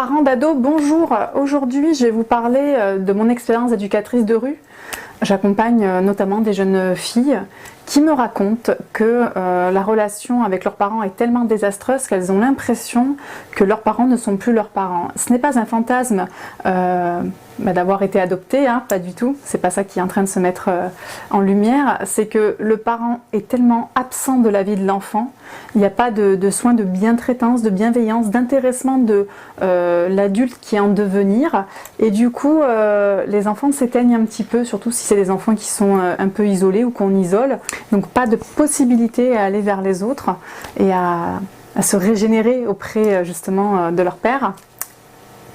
Parents d'ados, bonjour! Aujourd'hui, je vais vous parler de mon expérience d'éducatrice de rue. J'accompagne notamment des jeunes filles qui me racontent que la relation avec leurs parents est tellement désastreuse qu'elles ont l'impression que leurs parents ne sont plus leurs parents. Ce n'est pas un fantasme d'avoir été adopté, hein, pas du tout, c'est pas ça qui est en train de se mettre en lumière, c'est que le parent est tellement absent de la vie de l'enfant, il n'y a pas de soins de bientraitance, de bienveillance, d'intéressement de l'adulte qui est en devenir, et du coup les enfants s'éteignent un petit peu, surtout si c'est des enfants qui sont un peu isolés ou qu'on isole. Donc pas de possibilité à aller vers les autres et à se régénérer auprès justement de leur père,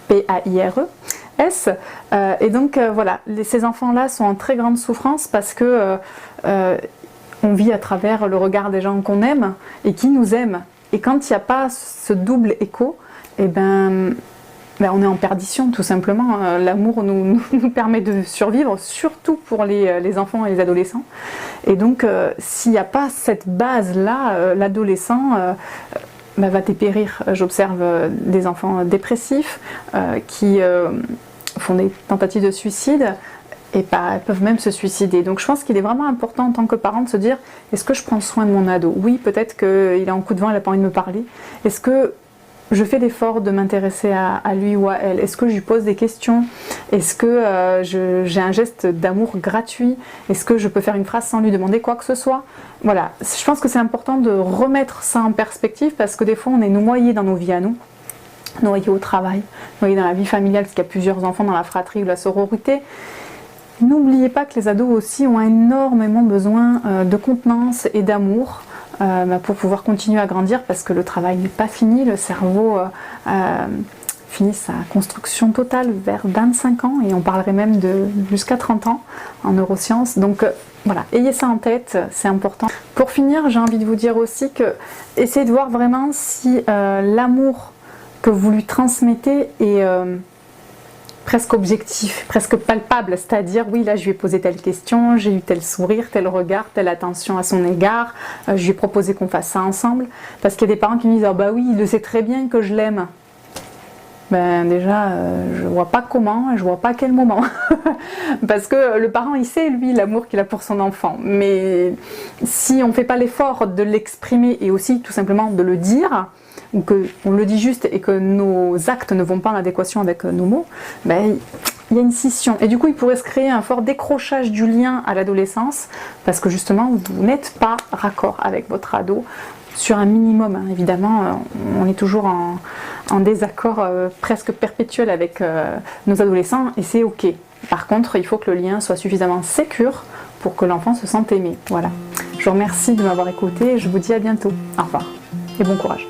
P-A-I-R-E-S. Et donc voilà, ces enfants-là sont en très grande souffrance parce que on vit à travers le regard des gens qu'on aime et qui nous aiment. Et quand il n'y a pas ce double écho, eh ben on est en perdition tout simplement. L'amour nous permet de survivre, surtout pour les enfants et les adolescents. Et donc s'il n'y a pas cette base-là, l'adolescent va dépérir. J'observe des enfants dépressifs qui font des tentatives de suicide et peuvent même se suicider. Donc je pense qu'il est vraiment important en tant que parent de se dire, est-ce que je prends soin de mon ado? Oui, peut-être qu'il est en coup de vent, il n'a pas envie de me parler. Est-ce que je fais l'effort de m'intéresser à lui ou à elle? Est-ce que je lui pose des questions? Est-ce que j'ai un geste d'amour gratuit? Est-ce que je peux faire une phrase sans lui demander quoi que ce soit? Voilà, je pense que c'est important de remettre ça en perspective parce que des fois on est noyé dans nos vies à nous, noyé au travail, noyé dans la vie familiale parce qu'il y a plusieurs enfants dans la fratrie ou la sororité. N'oubliez pas que les ados aussi ont énormément besoin de contenance et d'amour. Pour pouvoir continuer à grandir parce que le travail n'est pas fini, le cerveau finit sa construction totale vers 25 ans et on parlerait même de jusqu'à 30 ans en neurosciences. Donc voilà, ayez ça en tête, c'est important. Pour finir, j'ai envie de vous dire aussi que essayez de voir vraiment si l'amour que vous lui transmettez est presque objectif, presque palpable, c'est-à-dire oui là je lui ai posé telle question, j'ai eu tel sourire, tel regard, telle attention à son égard, je lui ai proposé qu'on fasse ça ensemble, parce qu'il y a des parents qui me disent « Ah bah oui, il le sait très bien que je l'aime ». Ben déjà, je vois pas comment, je vois pas à quel moment, parce que le parent il sait lui l'amour qu'il a pour son enfant, mais si on fait pas l'effort de l'exprimer et aussi tout simplement de le dire, ou qu'on le dit juste et que nos actes ne vont pas en adéquation avec nos mots, ben, il y a une scission. Et du coup, il pourrait se créer un fort décrochage du lien à l'adolescence, parce que justement, vous n'êtes pas raccord avec votre ado, sur un minimum, hein. Évidemment, on est toujours en désaccord presque perpétuel avec nos adolescents, et c'est ok. Par contre, il faut que le lien soit suffisamment sécure pour que l'enfant se sente aimé. Voilà. Je vous remercie de m'avoir écouté, et je vous dis à bientôt. Au revoir, et bon courage.